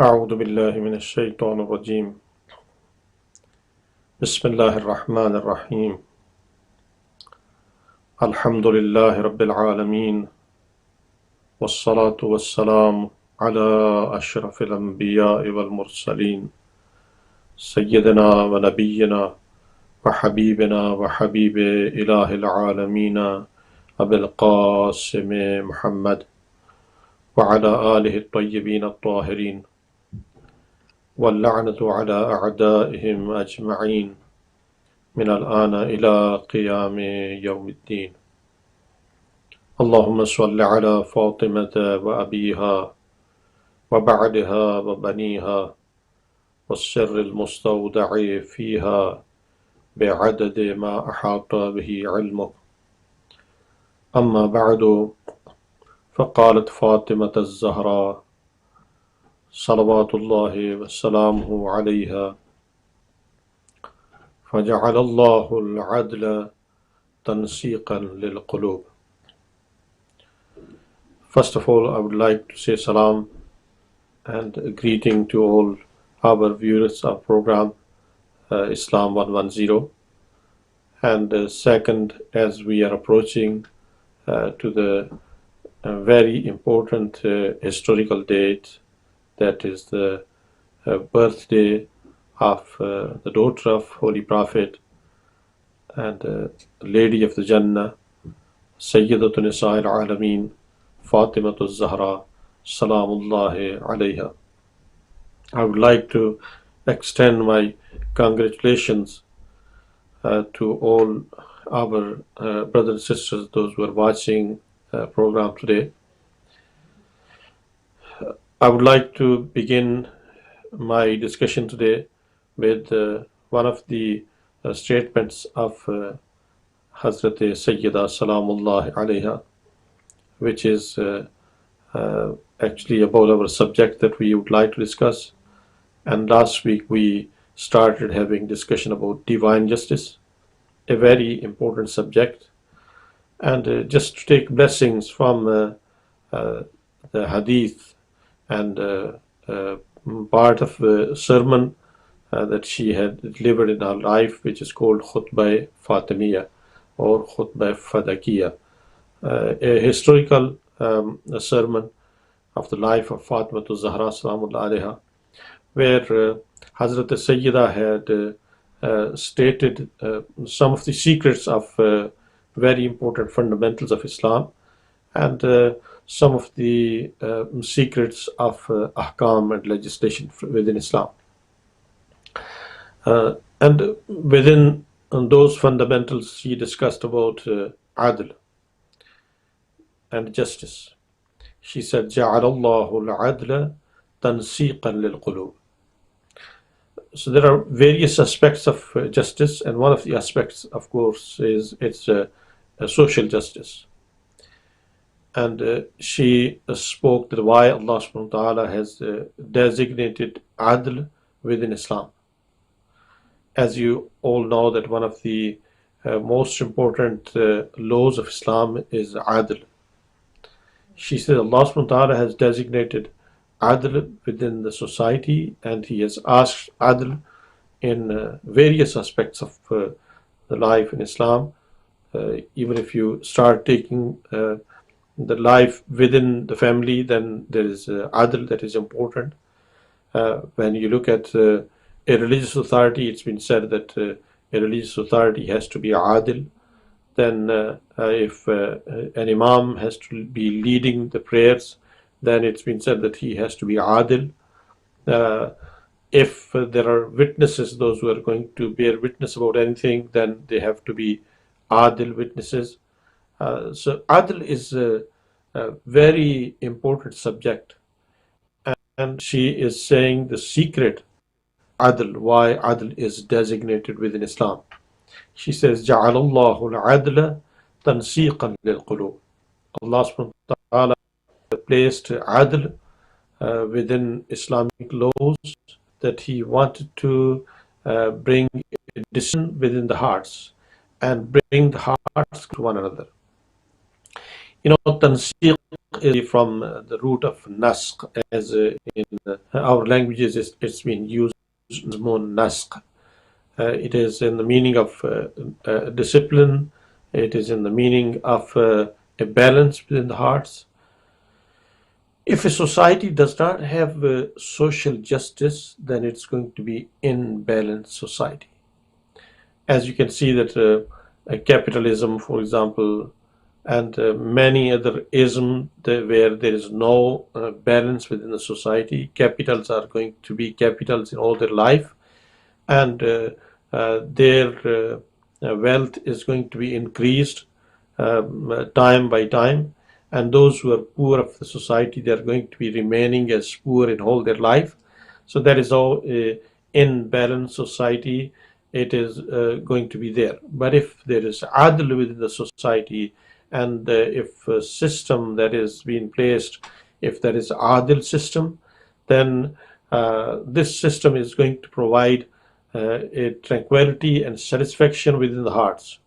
أعوذ بالله من الشيطان الرجيم بسم الله الرحمن الرحيم الحمد لله رب العالمين والصلاة والسلام على أشرف الأنبياء والمرسلين سيدنا ونبينا وحبيبنا وحبيب إله العالمين أبي القاسم محمد وعلى آله الطيبين الطاهرين واللعنة على أعدائهم أجمعين من الآن إلى قيام يوم الدين اللهم صل على فاطمة وأبيها وبعدها وبنيها والسر المستودع فيها بعدد ما أحاط به علمك أما بعد فقالت فاطمة الزهراء صلوات الله وسلامه عليها فجعل الله العدل تنسيقا للقلوب. First of all, I would like to say salam and a greeting to all our viewers of program Islam 110. And second, as we are approaching to the very important historical date, that is the birthday of the daughter of Holy Prophet and Lady of the Jannah, Sayyidatun Nisa'il Alameen, Fatimatul Zahra, Salamullahi alayha. I would like to extend my congratulations to all our brothers and sisters, those who are watching program today. I would like to begin my discussion today with one of the statements of Hazrat Sayyida Salamullahi alayha, which is actually about our subject that we would like to discuss. And last week we started having discussion about divine justice, a very important subject. And just to take blessings from the hadith and part of the sermon that she had delivered in her life, which is called Khutbah Fatimiyya or Khutbah Fadakiyya, a historical sermon of the life of Fatima Zahra Salamullah alayha, where Hazrat Sayyida had stated some of the secrets of very important fundamentals of Islam and some of the secrets of ahkam and legislation within Islam. And within those fundamentals, she discussed about adl and justice. She said, جَعَلَ اللَّهُ الْعَدْلَ تَنْسِيقًا لِلْقُلُوبِ. So there are various aspects of justice, and one of the aspects, of course, is it's a social justice. And she spoke that why Allah subhanahu wa ta'ala has designated adl within Islam. As you all know, that one of the most important laws of Islam is adl. She said Allah subhanahu wa ta'ala has designated adl within the society, and He has asked adl in various aspects of the life in Islam. Even if you start taking the life within the family, then there is adl that is important. When you look at a religious authority, it's been said that a religious authority has to be adl. Then if an imam has to be leading the prayers, then it's been said that he has to be adl. If there are witnesses, those who are going to bear witness about anything, then they have to be adl witnesses. So adl is a very important subject, and she is saying the secret adl, why adl is designated within Islam. She says, جَعَلَ اللَّهُ الْعَدْلَ تَنْسِيقًا لِلْقُلُوبِ. Allah subhanahu wa ta'ala placed adl within Islamic laws, that He wanted to bring a decision within the hearts and bring the hearts to one another. You know, tansiq is from the root of nasq, as in our languages it's been used as more nasq. It is in the meaning of discipline. It is in the meaning of a balance within the hearts. If a society does not have social justice, then it's going to be imbalanced society. As you can see that capitalism, for example, and many other isms where there is no balance within the society, capitals are going to be capitals in all their life, and their wealth is going to be increased time by time, and those who are poor of the society, they are going to be remaining as poor in all their life. So there is no imbalanced society. It is going to be there. But if there is adl within the society, and if a system that is being placed, if there is adl system, then this system is going to provide a tranquility and satisfaction within the hearts,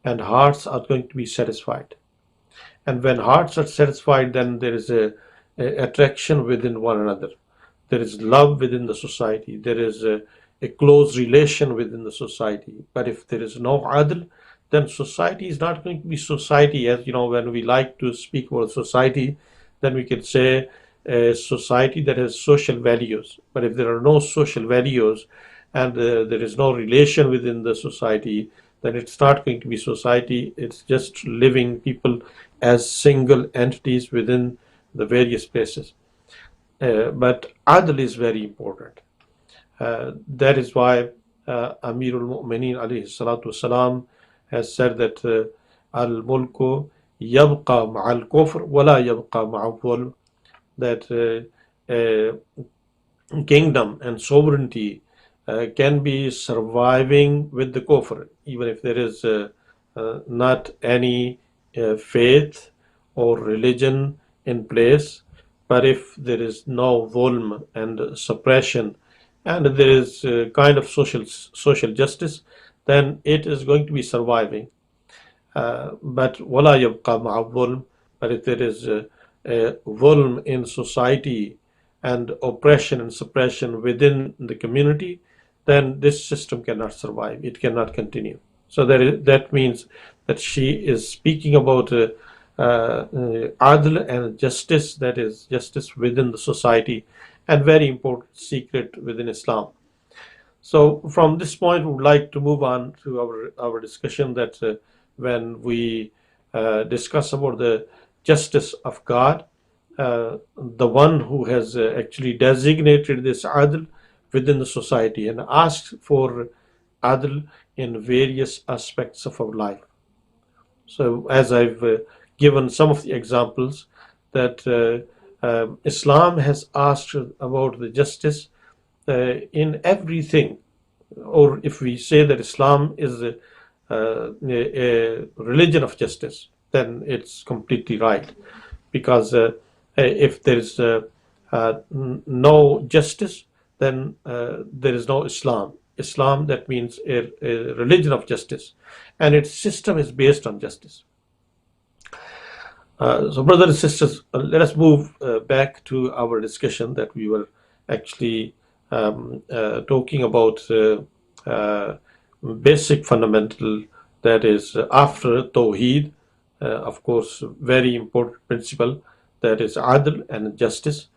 and hearts are going to be satisfied. And when hearts are satisfied, then there is a attraction within one another. There is love within the society. There is a close relation within the society. But if there is no adl, then society is not going to be society. As you know, when we like to speak about society, then we can say a society that has social values. But if there are no social values, and there is no relation within the society, then it's not going to be society. It's just living people as single entities within the various places. But adl is very important. That is why Amirul Mu'mineen alayhi salatu wasalam has said that al-mulku yabqa ma'al kufr wala yabqa ma'al dhulm, that kingdom and sovereignty can be surviving with the kufr, even if there is not any faith or religion in place. But if there is no dhulm and suppression, and there is kind of social justice, then it is going to be surviving. But wala yabqa ma'a dhulm, but if there is a dhulm in society and oppression and suppression within the community, then this system cannot survive. It cannot continue. So that means that she is speaking about adl and justice, that is justice within the society, and very important secret within Islam. So from this point, we would like to move on to our discussion that when we discuss about the justice of God, the one who has actually designated this adl within the society and asks for adl in various aspects of our life. So as I've given some of the examples, that Islam has asked about the justice in everything. Or if we say that Islam is a religion of justice, then it's completely right. Because if there is no justice, then there is no Islam. Islam, that means a religion of justice, and its system is based on justice. So brothers and sisters, let us move back to our discussion that we were actually talking about basic fundamental, that is after Tawheed, of course, very important principle, that is adl and justice.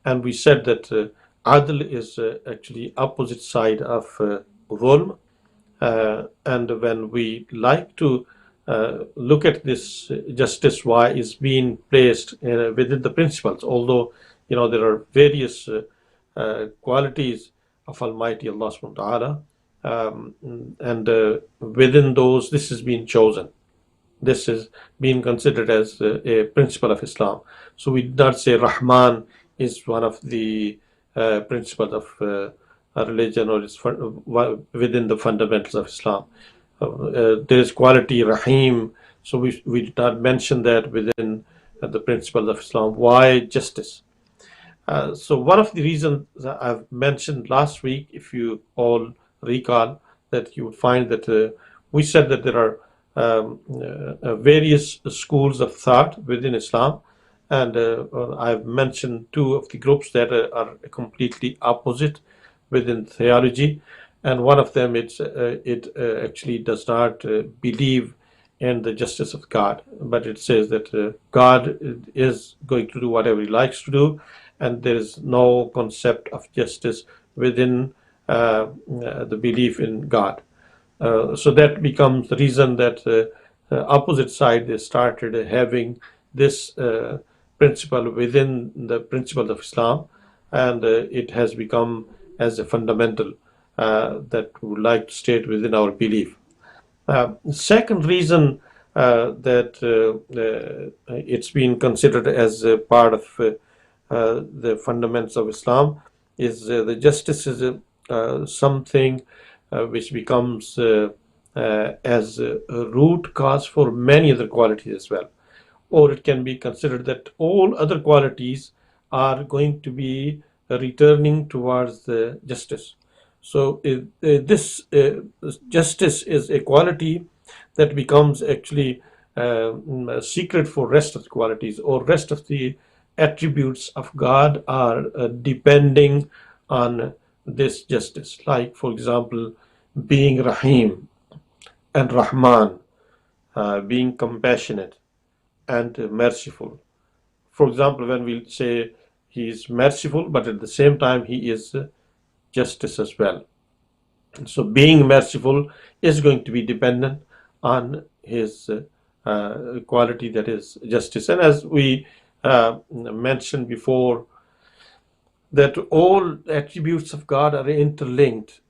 And we said that adl is actually opposite side of dhulm. And when we like to look at this justice, why is being placed within the principles, although there are various qualities of Almighty Allah subhanahu wa ta'ala, and within those this is being chosen. This is being considered as a principle of Islam. So we did not say Rahman is one of the principles of a religion, or is within the fundamentals of Islam. There is quality Rahim, so we did not mention that within the principles of Islam. Why justice? So one of the reasons that I've mentioned last week, if you all recall, that you would find that we said that there are various schools of thought within Islam, And I've mentioned two of the groups that are completely opposite within theology, and one of them it actually does not believe in the justice of God, but it says that God is going to do whatever He likes to do, and there is no concept of justice within the belief in God. So that becomes the reason that opposite side they started having this principle within the principles of Islam, and it has become as a fundamental that we would like to state within our belief. Second reason that it's been considered as a part of the fundamentals of Islam is the justice is something which becomes as a root cause for many other qualities as well. Or it can be considered that all other qualities are going to be returning towards the justice. So this justice is a quality that becomes actually a secret for rest of the qualities, or rest of the attributes of God are depending on this justice. Like, for example, being Rahim and Rahman, being compassionate and merciful. For example, when we say He is merciful, but at the same time He is justice as well. So being merciful is going to be dependent on His quality, that is justice. And as we mentioned before, that all attributes of God are interlinked.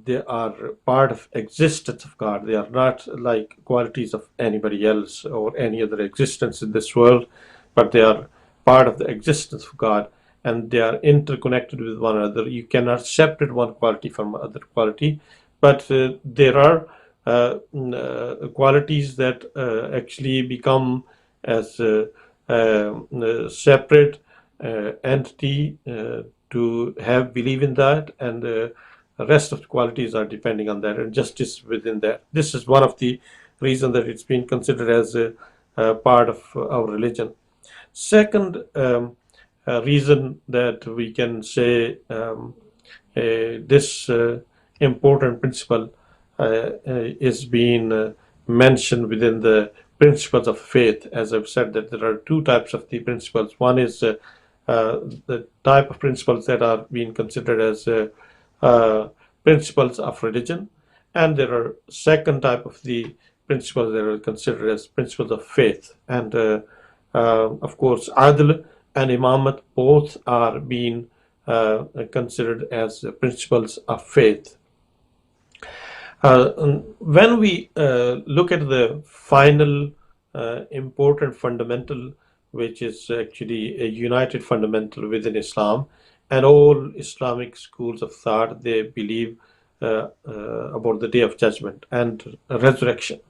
They are part of existence of God. They are not like qualities of anybody else or any other existence in this world, but they are part of the existence of God, and they are interconnected with one another. You cannot separate one quality from other quality, but there are qualities that actually become as separate entity to have believe in that, and the rest of the qualities are depending on that, and justice within that. This is one of the reasons that it's been considered as a part of our religion. Second reason that we can say this important principle is being mentioned within the principles of faith. As I've said, that there are two types of the principles. One is the type of principles that are being considered as principles of religion, and there are second type of the principles that are considered as principles of faith. And of course, Adl and Imamat both are being considered as principles of faith. When we look at the final important fundamental, which is actually a united fundamental within Islam, and all Islamic schools of thought, they believe about the Day of Judgment and resurrection.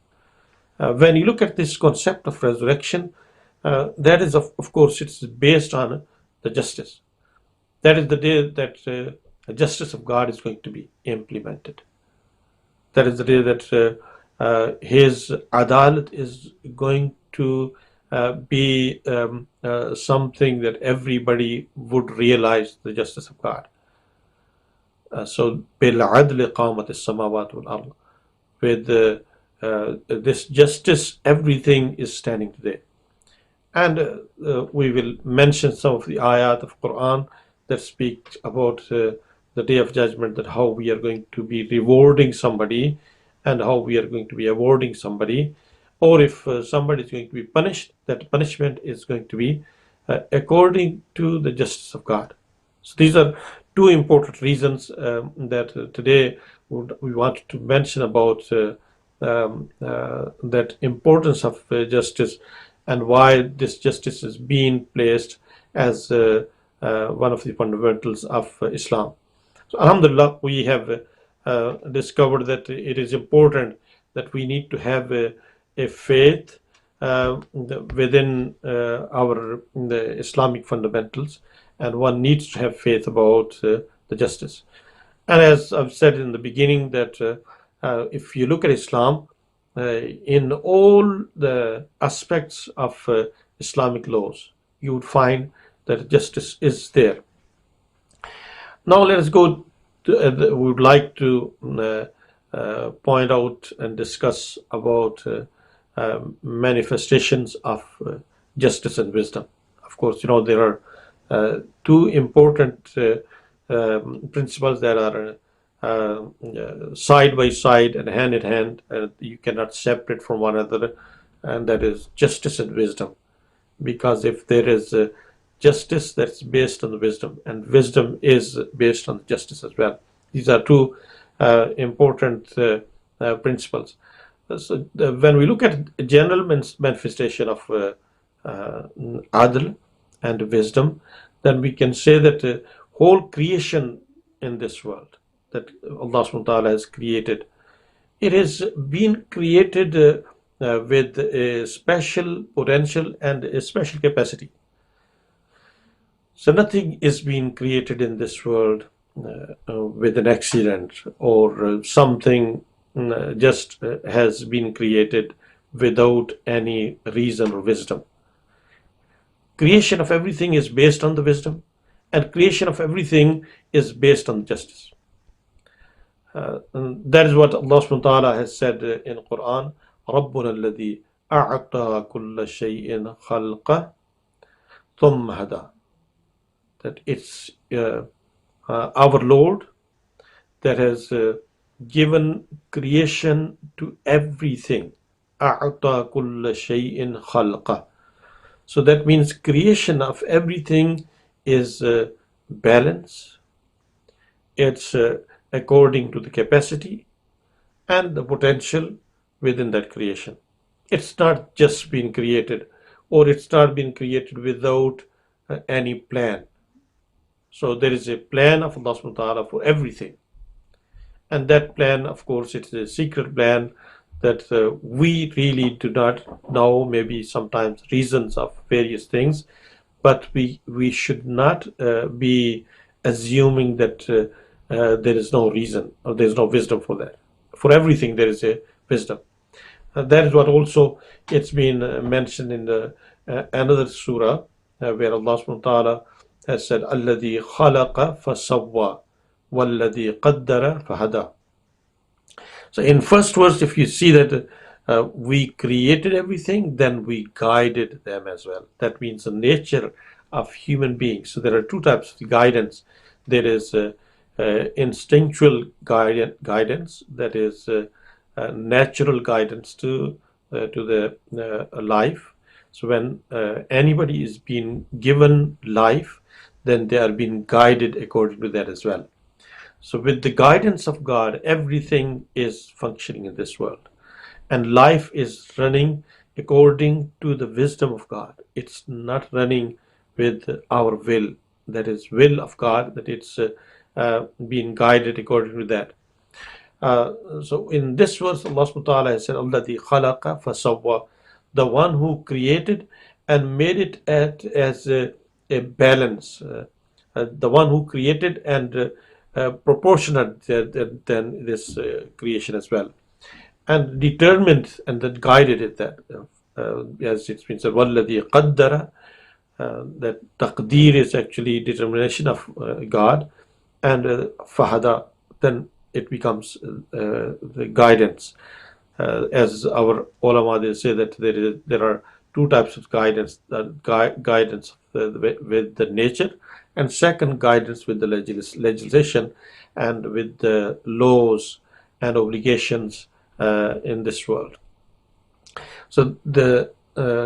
When you look at this concept of resurrection, that is, of course, it's based on the justice. That is the day that the justice of God is going to be implemented. That is the day that His adalat is going to be something that everybody would realize the justice of God. So, بِالْعَدْلِ قَامَتِ السَّمَاوَاتُ وَالْأَرْضُ. With this justice, everything is standing today. And we will mention some of the ayat of Quran that speak about the Day of Judgment, that how we are going to be rewarding somebody and how we are going to be awarding somebody. Or if somebody is going to be punished, that punishment is going to be according to the justice of God. So these are two important reasons that today we want to mention about that importance of justice, and why this justice is being placed as one of the fundamentals of Islam. So Alhamdulillah, we have discovered that it is important that we need to have a faith within the Islamic fundamentals, and one needs to have faith about the justice. And as I've said in the beginning, that if you look at Islam, in all the aspects of Islamic laws, you would find that justice is there. Now let us go to, we would like to point out and discuss about manifestations of justice and wisdom. Of course, there are two important principles that are side by side and hand in hand, and you cannot separate from one another, and that is justice and wisdom. Because if there is justice, that's based on the wisdom, and wisdom is based on justice as well. These are two important principles. So when we look at general manifestation of adl and wisdom, then we can say that whole creation in this world that Allah subhanahu wa ta'ala has created, it has been created with a special potential and a special capacity. So nothing is being created in this world with an accident, or something just has been created without any reason or wisdom. Creation of everything is based on the wisdom, and creation of everything is based on justice. And that is what Allah subhanahu wa ta'ala has said in Quran, رَبُّنَا الَّذِي أَعْطَى كُلَّ شَيْءٍ خَلْقَهُ ثُمَّ هَدَى. That it's our Lord that has given creation to everything. أَعْطَى كُلَّ شَيْءٍ خَلْقَهُ. So that means creation of everything is balance. It's according to the capacity and the potential within that creation. It's not just been created, or it's not been created without any plan. So there is a plan of Allah subhanahu wa ta'ala for everything. And that plan, of course, it's a secret plan that we really do not know, maybe sometimes reasons of various things, but we should not be assuming that there is no reason or there is no wisdom for that. For everything there is a wisdom. That is what also it's been mentioned in the another surah where Allah subhanahu wa ta'ala has said, الَّذِي خَلَقَ فَسَوَّى وَالَّذِي قَدَّرَ فَهَدَى. So in first verse, if you see that we created everything, then we guided them as well. That means the nature of human beings. So there are two types of guidance. There is instinctual guidance, that is natural guidance to the life. So when anybody is being given life, then they are being guided according to that as well. So with the guidance of God, everything is functioning in this world, and life is running according to the wisdom of God. It's not running with our will, that is will of God, that it's being guided according to that. So in this verse, Allah subhanahu wa ta'ala has said, الَّذِي خَلَقَ فَسَوَّى, the one who created and made it as a balance, the one who created and proportionate than this creation as well, and determined and then guided it, that as it's been said, وَالَّذِي قَدَّرَ, that taqdeer is actually determination of God, and fahada, then it becomes the guidance. As our ulama, they say that there are two types of guidance: guidance with the nature, and second, guidance with the legislation and with the laws and obligations in this world. So the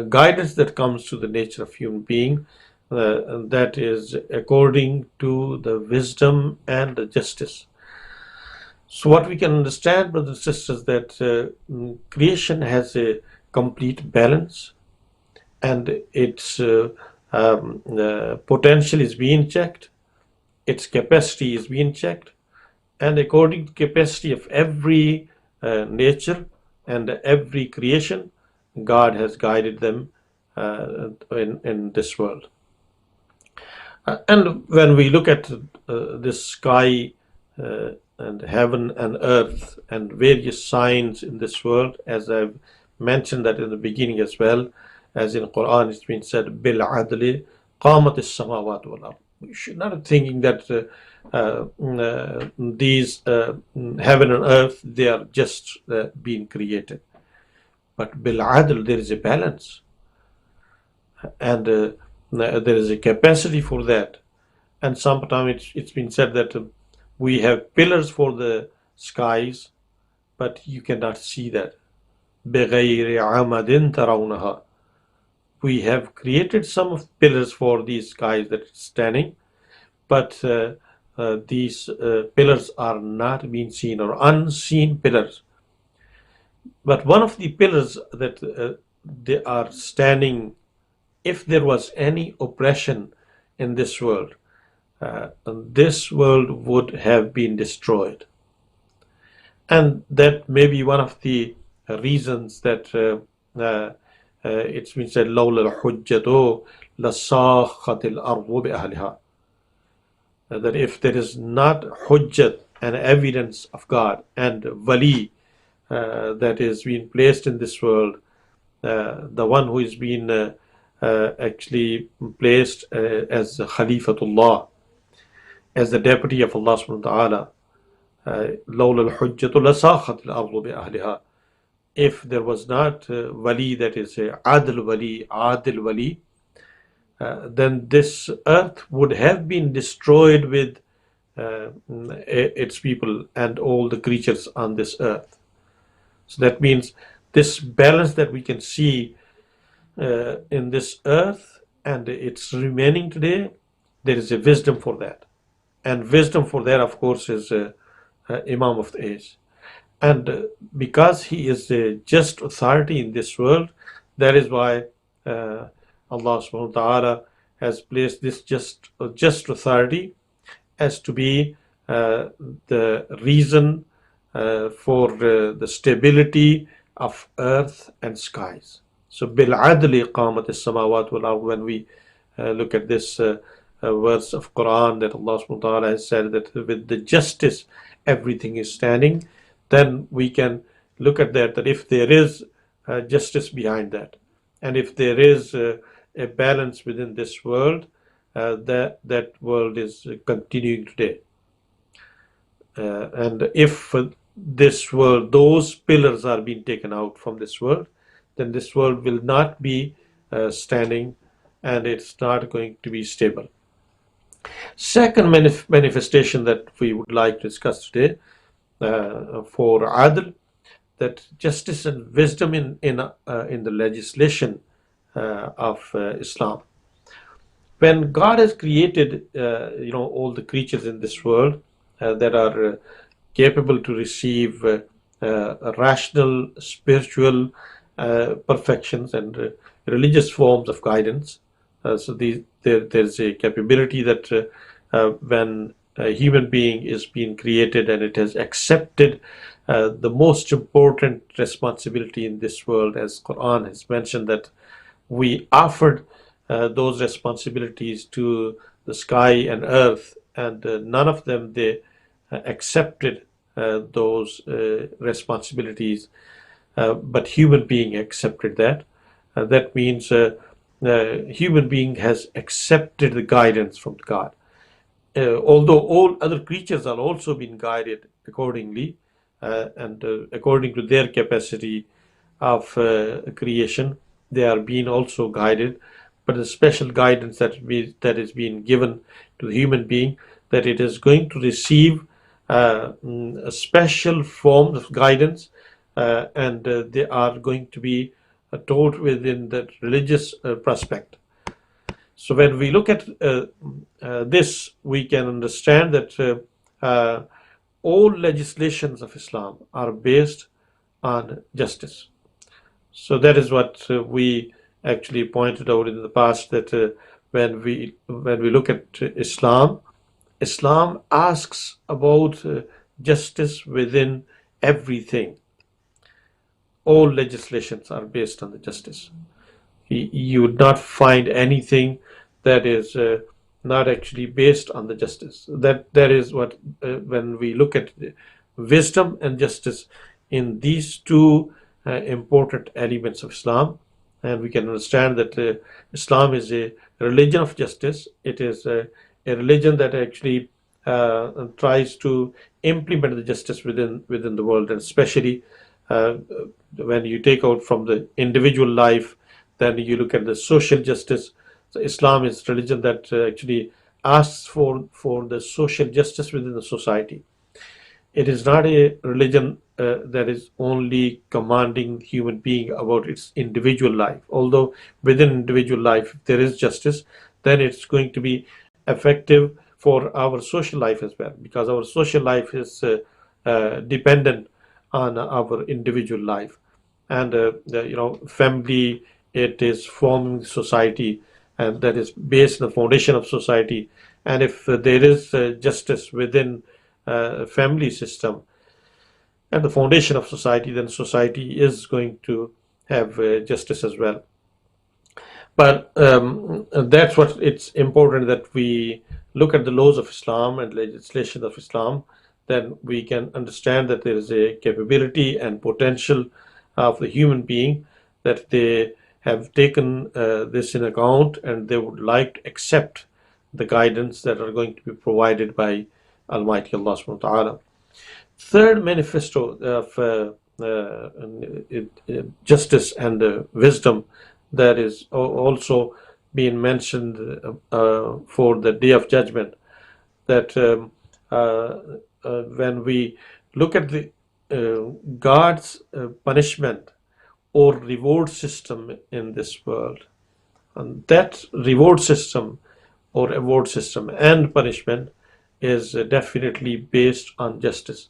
guidance that comes to the nature of human being, that is according to the wisdom and the justice. So what we can understand, brothers and sisters, that creation has a complete balance, and its potential is being checked, its capacity is being checked, and according to capacity of every nature and every creation, God has guided them in this world. And when we look at this sky and heaven and earth and various signs in this world, as I've mentioned that in the beginning as well, as in Quran it's been said, bil adli qamat as-samawat wal ard. We should not thinking that these heaven and earth, they are just being created. But bil adl, there is a balance, and there is a capacity for that. And sometimes it's been said that we have pillars for the skies, but you cannot see that. بغير عمد ترونها. We have created some pillars for these skies that are standing, but these pillars are not being seen, or unseen pillars. But one of the pillars that they are standing, if there was any oppression in this world would have been destroyed. And that may be one of the reasons that it's been said, لولا الحجة لصاخت الأرض بأهلها. That if there is not hujjat, an evidence of God, and wali that is being placed in this world, the one who is being actually placed as Khalifatullah, as the deputy of Allah subhanahu wa ta'ala, لولا الحجة لصاخت الأرض بأهلها. If there was not wali, that is adil wali, then this earth would have been destroyed with its people and all the creatures on this earth. So that means this balance that we can see in this earth and it's remaining today, there is a wisdom for that. And wisdom for that, of course, is Imam of the age. And because he is the just authority in this world, that is why Allah subhanahu wa ta'ala has placed this just authority as to be the reason for the stability of earth and skies. So bil adli qamat as-samawat wal ard. When we look at this verse of Quran that Allah subhanahu wa ta'ala has said that with the justice everything is standing, then we can look at that if there is justice behind that, and if there is a balance within this world, that world is continuing today. And if this world, those pillars are being taken out from this world, then this world will not be standing, and it's not going to be stable. Second manifestation that we would like to discuss today for adl, that justice and wisdom in the legislation of Islam. When God has created all the creatures in this world that are capable to receive rational, spiritual perfections and religious forms of guidance, so there's a capability that when a human being is being created and it has accepted the most important responsibility in this world, as Quran has mentioned, that we offered those responsibilities to the sky and earth, and none of them they accepted those responsibilities, but human being accepted that. That means human being has accepted the guidance from God. Although all other creatures are also being guided accordingly and according to their capacity of creation, they are being also guided. But the special guidance that is being given to the human being, that it is going to receive a special form of guidance, and they are going to be taught within the religious prospect. So when we look at this, we can understand that all legislations of Islam are based on justice. So that is what we actually pointed out in the past, that when we look at Islam, Islam asks about justice within everything. All legislations are based on the justice. You would not find anything that is not actually based on the justice. That is what when we look at wisdom and justice in these two important elements of Islam, and we can understand that Islam is a religion of justice. It is a religion that actually tries to implement the justice within the world, and especially uh, when you take out from the individual life, then you look at the social justice. So Islam is a religion that actually asks for the social justice within the society. It is not a religion that is only commanding human being about its individual life. Although within individual life, if there is justice, then it's going to be effective for our social life as well, because our social life is dependent on our individual life. And family, it is forming society, and that is based on the foundation of society. And if there is justice within family system and the foundation of society, then society is going to have justice as well. But that's what it's important, that we look at the laws of Islam and legislation of Islam. Then we can understand that there is a capability and potential of the human being, that they have taken this in account, and they would like to accept the guidance that are going to be provided by Almighty Allah subhanahu wa ta'ala. Third manifesto of justice and wisdom that is also being mentioned for the Day of Judgment, that when we look at the God's punishment or reward system in this world, and that reward system or award system and punishment is definitely based on justice,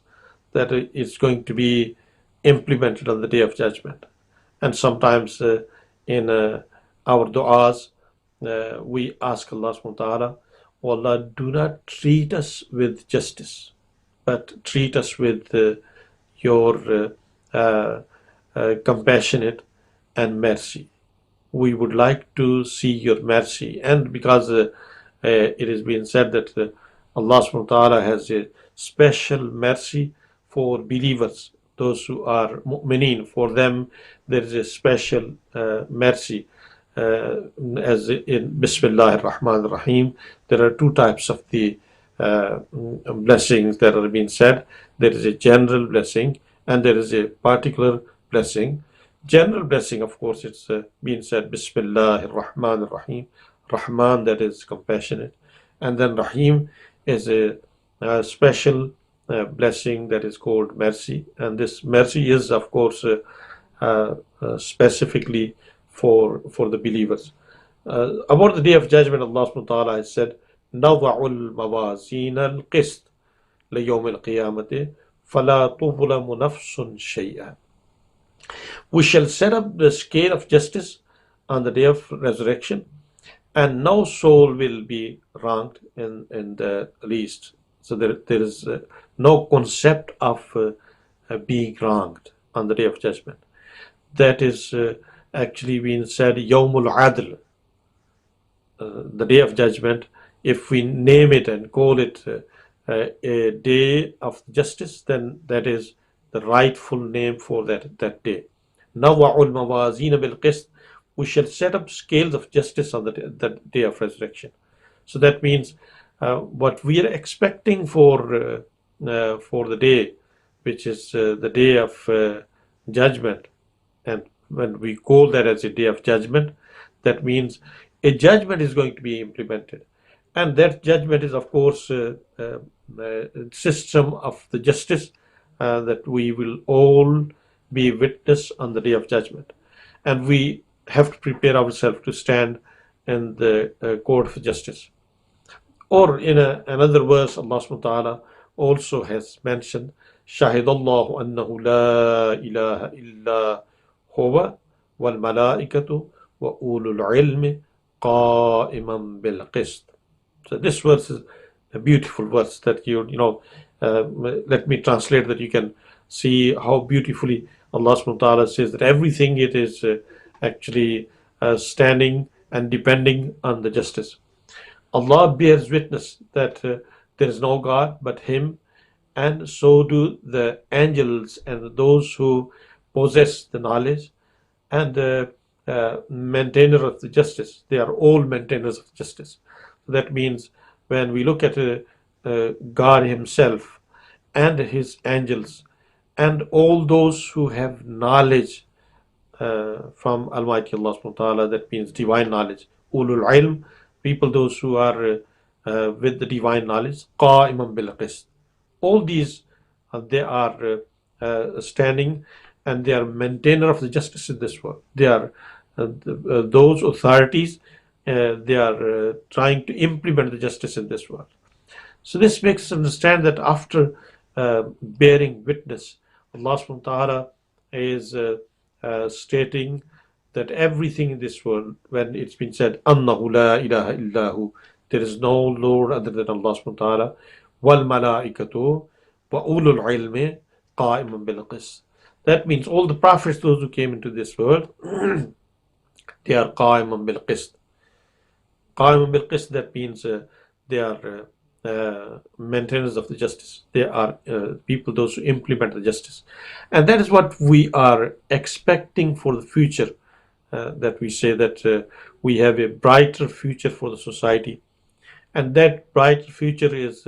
that it's going to be implemented on the Day of Judgment. And sometimes in our du'as, we ask Allah subhanahu wa ta'ala, "Oh Allah, do not treat us with justice, but treat us with your compassionate and mercy. We would like to see your mercy." And because it has been said that Allah subhanahu wa ta'ala has a special mercy for believers, those who are mu'mineen. For them, there is a special mercy. As in Bismillah ar-Rahman ar-Rahim, there are two types of the blessings that are being said. There is a general blessing and there is a particular blessing. General blessing, of course, it's being said Bismillah ar-Rahman ar-Rahim. Rahman, that is compassionate, and then Rahim is a special blessing that is called mercy, and this mercy is, of course, specifically for the believers. About the Day of Judgment, Allah subhanahu wa ta'ala has said, نَضَعُ الْمَوَازِينَ الْقِسْطِ لِيَوْمِ الْقِيَامَةِ فَلَا تُظْلَمُ نَفْسٌ شَيْئًا. We shall set up the scale of justice on the day of resurrection, and no soul will be wronged in the least. So there is no concept of being wronged on the Day of Judgment. That is actually being said Yawmul Adl, the Day of Judgment. If we name it and call it a day of justice, then that is the rightful name for that day. Nawa'ul mawazina bil qist. We shall set up scales of justice on that day of resurrection. So that means what we are expecting for the day, which is the day of judgment, and when we call that as a day of judgment, that means a judgment is going to be implemented, and that judgment is, of course, a system of the justice that we will all be witness on the day of judgment, and we have to prepare ourselves to stand in the court of justice. Or in another verse, Allah subhanahu wa ta'ala also has mentioned, شَهِدَ اللَّهُ أَنَّهُ لَا إِلَهَ إِلَّا هُوَ وَالْمَلَائِكَةُ وَأُولُو الْعِلْمِ قَائِمًا بِالْقِسْطِ. So this verse is a beautiful verse that let me translate that you can see how beautifully Allah subhanahu wa ta'ala says that everything it is actually standing and depending on the justice. Allah bears witness that there is no God but Him, and so do the angels and those who possess the knowledge, and maintainer of the justice. They are all maintainers of justice. So that means when we look at God Himself and His angels and all those who have knowledge from Almighty Allah subhanahu wa ta'ala, that means divine knowledge. Ulul ilm, people those who are with the divine knowledge. Qa'iman bil qist. All these, they are standing and they are maintainer of the justice in this world. They are those authorities, they are trying to implement the justice in this world. So this makes us understand that after bearing witness, Allah subhanahu wa ta'ala is stating that everything in this world, when it's been said, Annahu la ilaha illahu, there is no Lord other than Allah subhanahu wa ta'ala, wal malaikatu wa ulul ilmi qa'iman bil qist. That means all the prophets, those who came into this world, they are qa'iman bil qist. Qa'iman bil qist, that means they are maintainers of the justice. They are people, those who implement the justice. And that is what we are expecting for the future, that we say that we have a brighter future for the society. And that brighter future is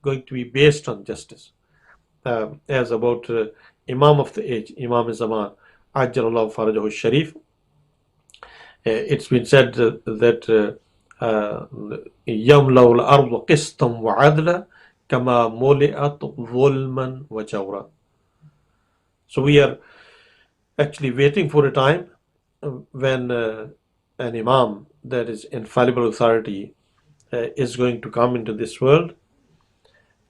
going to be based on justice. As about Imam of the age, Imam Zaman, Ajjalallahu Farajahu Sharif, it's been said that يملأ الأرض قسطا وعدلا كما ملئت ظلما وجورا. So we are actually waiting for a time when an Imam, that is infallible authority, is going to come into this world,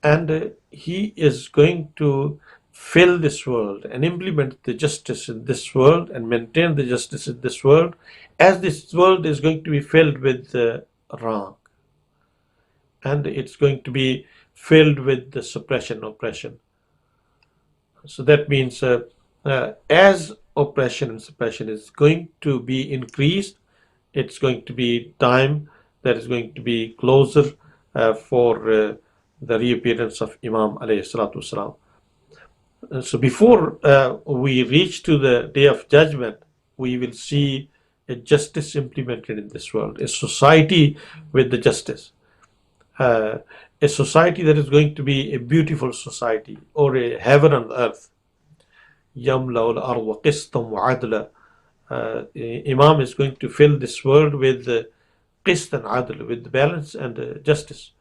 and he is going to fill this world and implement the justice in this world and maintain the justice in this world, as this world is going to be filled with wrong, and it's going to be filled with the suppression, oppression. So that means as oppression and suppression is going to be increased, it's going to be time that is going to be closer for the reappearance of Imam alayhi salatu wasalam. So before we reach to the day of judgment, we will see a justice implemented in this world, a society with the justice, a society that is going to be a beautiful society, or a heaven on earth. Yamla al-arwa qistam wa adla. Imam is going to fill this world with qist and adl, with balance and justice.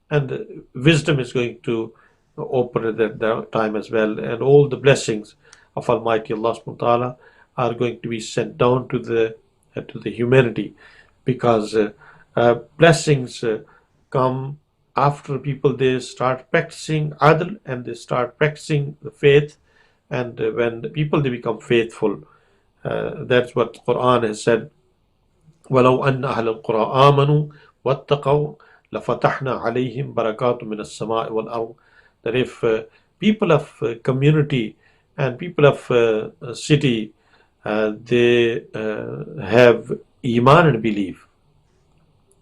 And wisdom is going to open at that time as well. And all the blessings of Almighty Allah subhanahu wa ta'ala are going to be sent down to the humanity, because blessings come after people, they start practicing adl and they start practicing the faith. And when the people, they become faithful, that's what Quran has said. وَلَوْ أَنَّ أَهْلَ الْقُرَىٰ آمَنُوا وَاتَّقَوْا لَفَتَحْنَا عَلَيْهِمْ بَرَكَاتٌ مِنَ السَّمَاءِ وَالْأَرْضِ. That if people of community and people of city, they have iman and belief,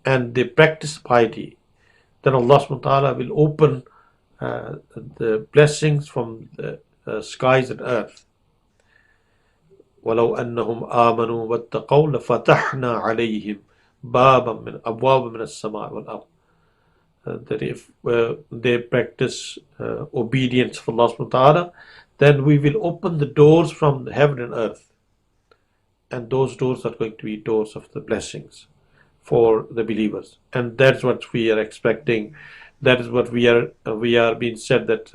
and they practice piety, then Allah subhanahu wa ta'ala will open the blessings from the skies and earth. وَلَوْ أَنَّهُمْ آمَنُوا وَاتَّقَوْا لَفَتَحْنَا عَلَيْهِمْ بَابًا مِنْ أَبْوَابٍ مِنَ السَّمَاءِ وَالْأَرْضِ. That if they practice obedience for Allah subhanahu wa ta'ala, then we will open the doors from the heaven and earth, and those doors are going to be doors of the blessings for the believers. And that's what we are expecting. That is what we are being said, that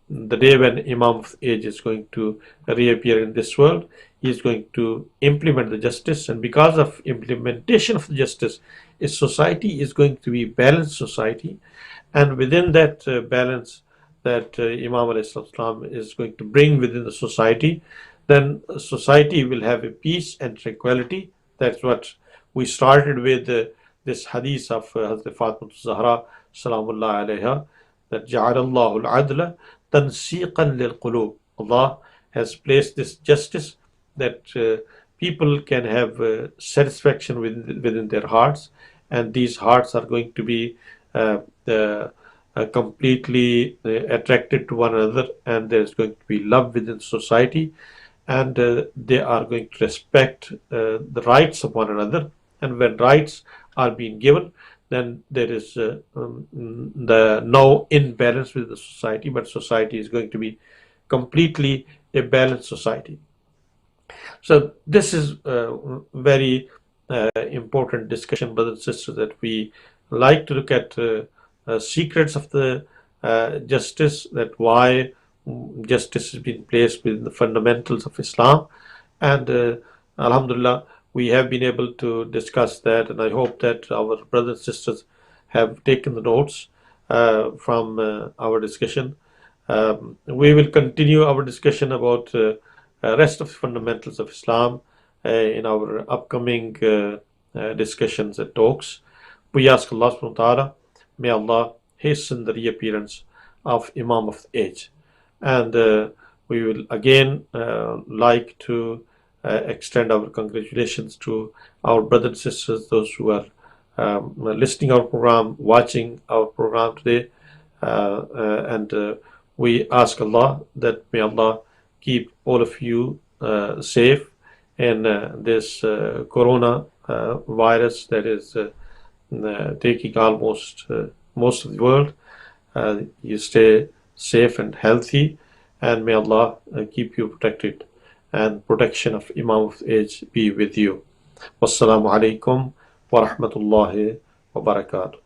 the day when Imam of the age is going to reappear in this world, he is going to implement the justice, and because of implementation of the justice, a society is going to be a balanced society, and within that balance that Imam alayhi is going to bring within the society, then society will have a peace and tranquility. That's what we started with this hadith of Hazrat Fatima Zahra salamullah alayha, that ja'alallahu al-adla tansiqan lil qulub. Allah has placed this justice that people can have satisfaction within their hearts, and these hearts are going to be completely attracted to one another, and there's going to be love within society, and they are going to respect the rights of one another. And when rights are being given, then there is the no imbalance with the society, but society is going to be completely a balanced society. So this is very important discussion, brothers and sisters, that we like to look at secrets of the justice, that why justice has been placed within the fundamentals of Islam. And Alhamdulillah, we have been able to discuss that, and I hope that our brothers and sisters have taken the notes from our discussion. We will continue our discussion about rest of the fundamentals of Islam in our upcoming discussions and talks. We ask Allah subhanahu wa ta'ala, may Allah hasten the reappearance of Imam of the age. And we will again like to extend our congratulations to our brothers and sisters, those who are listening our program, watching our program today. And we ask Allah that may Allah keep all of you safe in this corona virus that is taking almost most of the world. You stay safe and healthy, and may Allah keep you protected, and protection of Imam of the age be with you. Wassalamu alaikum wa rahmatullahi wa barakatuh.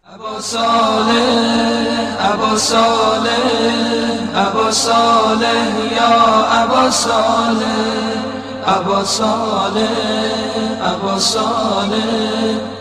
Abu Saleh, Abu Saleh, Abu Saleh, Ya Abu Saleh, Abu Saleh, Abu Saleh.